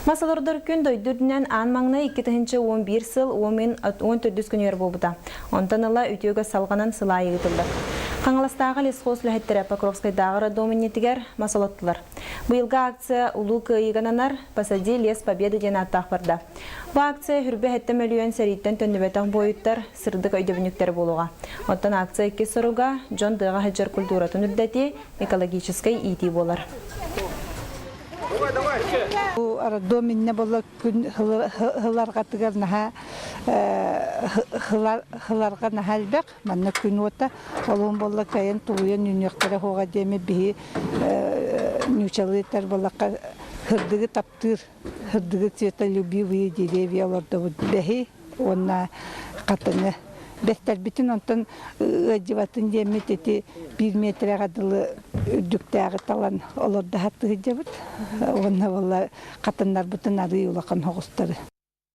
Масалордар күн дойдурдунан анмаңна 2-11 сыл 10-14 күнер болбута. Онтан ала үтеуге салғанан сылайы ұтылды. Қаңыластағы лесқос ләхеттері Покровскайдағы доминетігер масалоттылар. Бұйылға акция ұлу күйігананар «Посади лес победы» ден аттақ барды. Бұл акция хүрбе әтті мөлуен сәріттен төннібетен бойыттар сырдық өйдебініктер болуға. Оттан акция ке соруға Джон Дыға хаджар культуратын үрдәте экологическай ити болар. Доминне болла күн хыларга тигер наха хыларга нахалбек манна күн ота олун болла кайын туйын нүнөктөр хога деме би нючалыктар болла хырдыгы таптыр хырдыгы цвета любимые деревья лорда бехи онна катыны бестер бүтүн онтон ыжыбатын демет эти 1 метр гадылы үдүктәге талан олорда хатты жабыт онна болла катындар бүтүн ары улакан хогустары